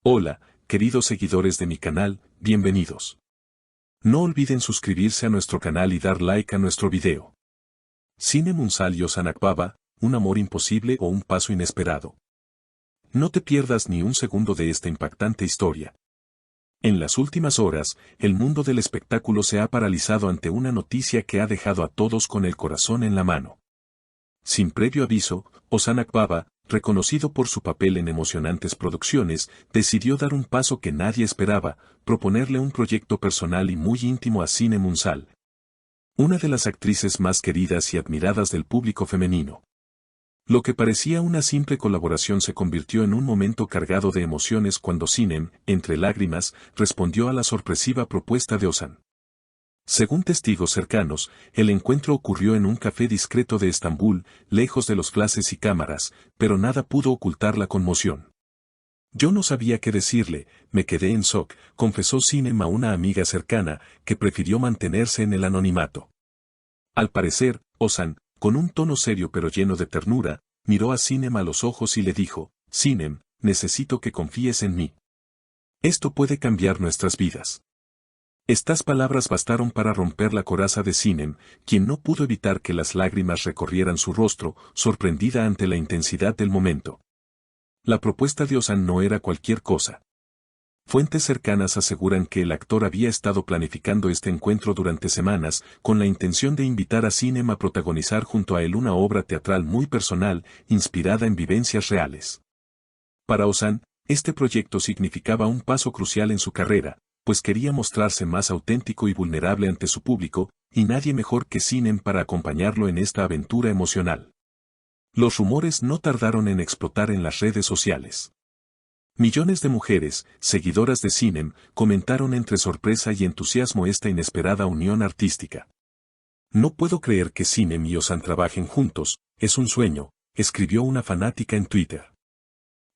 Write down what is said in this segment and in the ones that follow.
Hola, queridos seguidores de mi canal, bienvenidos. No olviden suscribirse a nuestro canal y dar like a nuestro video. Cine Munsal y Ozan Akbaba, un amor imposible o un paso inesperado. No te pierdas ni un segundo de esta impactante historia. En las últimas horas, el mundo del espectáculo se ha paralizado ante una noticia que ha dejado a todos con el corazón en la mano. Sin previo aviso, Ozan Akbaba, reconocido por su papel en emocionantes producciones, decidió dar un paso que nadie esperaba, proponerle un proyecto personal y muy íntimo a Cine Munsal, una de las actrices más queridas y admiradas del público femenino. Lo que parecía una simple colaboración se convirtió en un momento cargado de emociones cuando Sinem, entre lágrimas, respondió a la sorpresiva propuesta de Ozan. Según testigos cercanos, el encuentro ocurrió en un café discreto de Estambul, lejos de los flashes y cámaras, pero nada pudo ocultar la conmoción. Yo no sabía qué decirle, me quedé en shock, confesó Sinem a una amiga cercana, que prefirió mantenerse en el anonimato. Al parecer, Ozan, con un tono serio pero lleno de ternura, miró a Sinem a los ojos y le dijo, Sinem, necesito que confíes en mí. Esto puede cambiar nuestras vidas. Estas palabras bastaron para romper la coraza de Sinem, quien no pudo evitar que las lágrimas recorrieran su rostro, sorprendida ante la intensidad del momento. La propuesta de Ozan no era cualquier cosa. Fuentes cercanas aseguran que el actor había estado planificando este encuentro durante semanas, con la intención de invitar a Sinem a protagonizar junto a él una obra teatral muy personal, inspirada en vivencias reales. Para Ozan, este proyecto significaba un paso crucial en su carrera, pues quería mostrarse más auténtico y vulnerable ante su público, y nadie mejor que Sinem para acompañarlo en esta aventura emocional. Los rumores no tardaron en explotar en las redes sociales. Millones de mujeres, seguidoras de Sinem, comentaron entre sorpresa y entusiasmo esta inesperada unión artística. No puedo creer que Sinem y Ozan trabajen juntos, es un sueño, escribió una fanática en Twitter.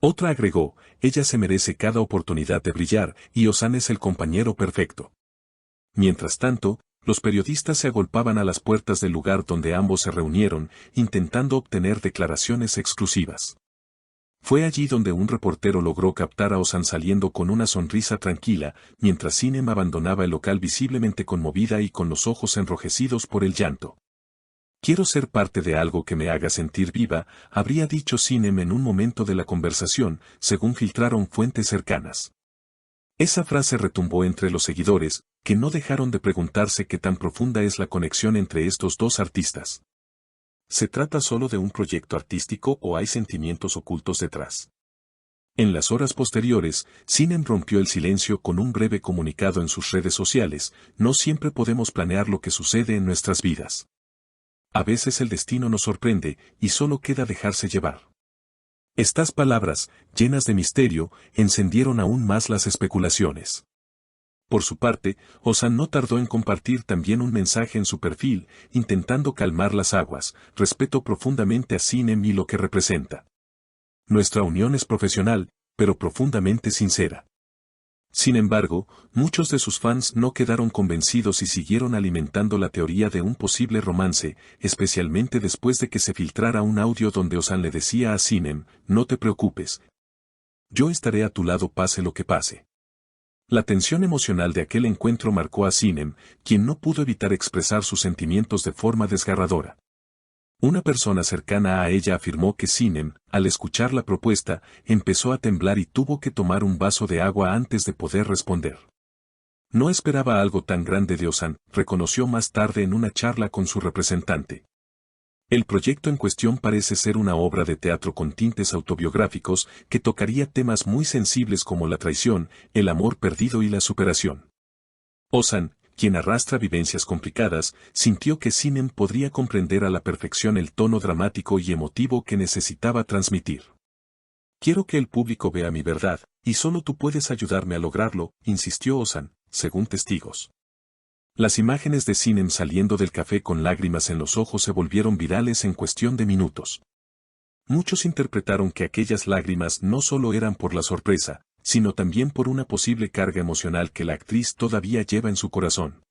Otra agregó, ella se merece cada oportunidad de brillar y Ozan es el compañero perfecto. Mientras tanto, los periodistas se agolpaban a las puertas del lugar donde ambos se reunieron, intentando obtener declaraciones exclusivas. Fue allí donde un reportero logró captar a Ozan saliendo con una sonrisa tranquila, mientras Sinem abandonaba el local visiblemente conmovida y con los ojos enrojecidos por el llanto. Quiero ser parte de algo que me haga sentir viva, habría dicho Sinem en un momento de la conversación, según filtraron fuentes cercanas. Esa frase retumbó entre los seguidores, que no dejaron de preguntarse qué tan profunda es la conexión entre estos dos artistas. ¿Se trata solo de un proyecto artístico o hay sentimientos ocultos detrás? En las horas posteriores, Sinem rompió el silencio con un breve comunicado en sus redes sociales, no siempre podemos planear lo que sucede en nuestras vidas. A veces el destino nos sorprende, y solo queda dejarse llevar. Estas palabras, llenas de misterio, encendieron aún más las especulaciones. Por su parte, Ozan no tardó en compartir también un mensaje en su perfil, intentando calmar las aguas, respeto profundamente a Sinem y lo que representa. Nuestra unión es profesional, pero profundamente sincera. Sin embargo, muchos de sus fans no quedaron convencidos y siguieron alimentando la teoría de un posible romance, especialmente después de que se filtrara un audio donde Ozan le decía a Sinem, no te preocupes. Yo estaré a tu lado pase lo que pase. La tensión emocional de aquel encuentro marcó a Sinem, quien no pudo evitar expresar sus sentimientos de forma desgarradora. Una persona cercana a ella afirmó que Sinem, al escuchar la propuesta, empezó a temblar y tuvo que tomar un vaso de agua antes de poder responder. No esperaba algo tan grande de Ozan, reconoció más tarde en una charla con su representante. El proyecto en cuestión parece ser una obra de teatro con tintes autobiográficos que tocaría temas muy sensibles como la traición, el amor perdido y la superación. Ozan, quien arrastra vivencias complicadas, sintió que Sinem podría comprender a la perfección el tono dramático y emotivo que necesitaba transmitir. Quiero que el público vea mi verdad, y solo tú puedes ayudarme a lograrlo, insistió Ozan, según testigos. Las imágenes de Sinem saliendo del café con lágrimas en los ojos se volvieron virales en cuestión de minutos. Muchos interpretaron que aquellas lágrimas no solo eran por la sorpresa, sino también por una posible carga emocional que la actriz todavía lleva en su corazón.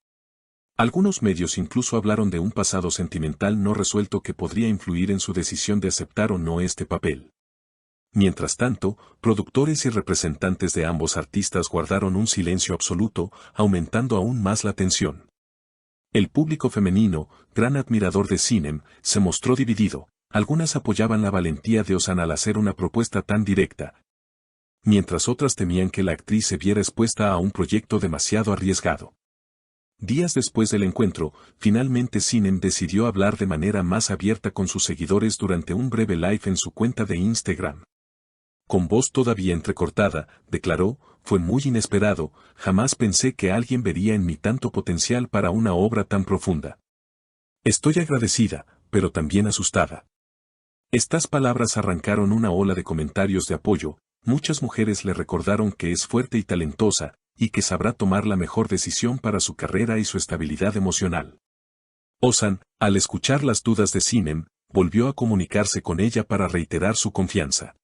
Algunos medios incluso hablaron de un pasado sentimental no resuelto que podría influir en su decisión de aceptar o no este papel. Mientras tanto, productores y representantes de ambos artistas guardaron un silencio absoluto, aumentando aún más la tensión. El público femenino, gran admirador de Sinem, se mostró dividido. Algunas apoyaban la valentía de Ozan al hacer una propuesta tan directa, mientras otras temían que la actriz se viera expuesta a un proyecto demasiado arriesgado. Días después del encuentro, finalmente Sinem decidió hablar de manera más abierta con sus seguidores durante un breve live en su cuenta de Instagram. Con voz todavía entrecortada, declaró: «Fue muy inesperado, jamás pensé que alguien vería en mí tanto potencial para una obra tan profunda. Estoy agradecida, pero también asustada». Estas palabras arrancaron una ola de comentarios de apoyo. Muchas mujeres le recordaron que es fuerte y talentosa, y que sabrá tomar la mejor decisión para su carrera y su estabilidad emocional. Ozan, al escuchar las dudas de Sinem, volvió a comunicarse con ella para reiterar su confianza.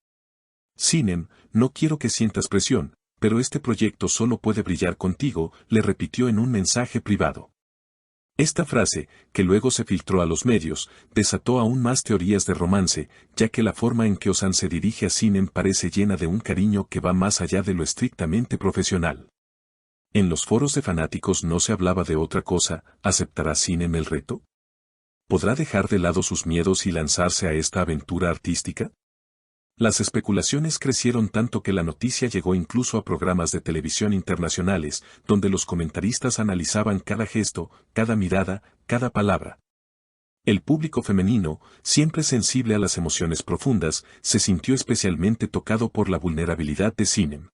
«Sinem, no quiero que sientas presión, pero este proyecto solo puede brillar contigo», le repitió en un mensaje privado. Esta frase, que luego se filtró a los medios, desató aún más teorías de romance, ya que la forma en que Ozan se dirige a Sinem parece llena de un cariño que va más allá de lo estrictamente profesional. En los foros de fanáticos no se hablaba de otra cosa. ¿Aceptará Sinem el reto? ¿Podrá dejar de lado sus miedos y lanzarse a esta aventura artística? Las especulaciones crecieron tanto que la noticia llegó incluso a programas de televisión internacionales, donde los comentaristas analizaban cada gesto, cada mirada, cada palabra. El público femenino, siempre sensible a las emociones profundas, se sintió especialmente tocado por la vulnerabilidad de Sinem.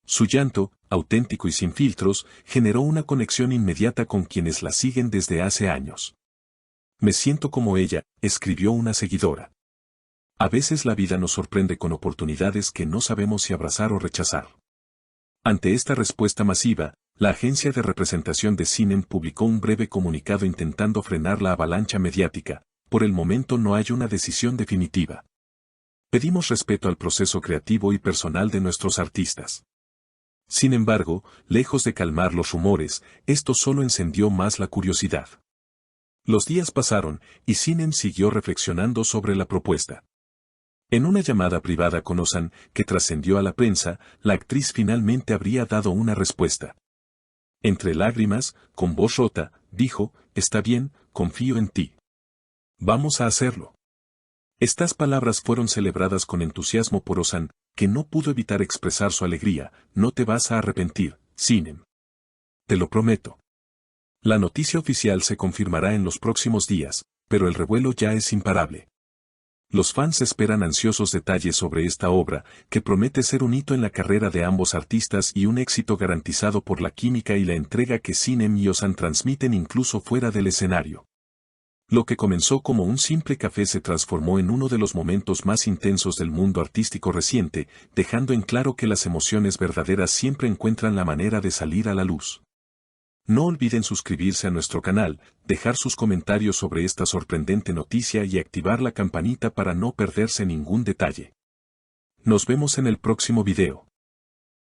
Su llanto, auténtico y sin filtros, generó una conexión inmediata con quienes la siguen desde hace años. «Me siento como ella», escribió una seguidora. A veces la vida nos sorprende con oportunidades que no sabemos si abrazar o rechazar. Ante esta respuesta masiva, la agencia de representación de Sinem publicó un breve comunicado intentando frenar la avalancha mediática. «Por el momento no hay una decisión definitiva. Pedimos respeto al proceso creativo y personal de nuestros artistas». Sin embargo, lejos de calmar los rumores, esto solo encendió más la curiosidad. Los días pasaron, y Sinem siguió reflexionando sobre la propuesta. En una llamada privada con Ozan, que trascendió a la prensa, la actriz finalmente habría dado una respuesta. Entre lágrimas, con voz rota, dijo: «Está bien, confío en ti. Vamos a hacerlo». Estas palabras fueron celebradas con entusiasmo por Ozan, que no pudo evitar expresar su alegría. «No te vas a arrepentir, Sinem. Te lo prometo». La noticia oficial se confirmará en los próximos días, pero el revuelo ya es imparable. Los fans esperan ansiosos detalles sobre esta obra, que promete ser un hito en la carrera de ambos artistas y un éxito garantizado por la química y la entrega que Sinem y Ozan transmiten incluso fuera del escenario. Lo que comenzó como un simple café se transformó en uno de los momentos más intensos del mundo artístico reciente, dejando en claro que las emociones verdaderas siempre encuentran la manera de salir a la luz. No olviden suscribirse a nuestro canal, dejar sus comentarios sobre esta sorprendente noticia y activar la campanita para no perderse ningún detalle. Nos vemos en el próximo video.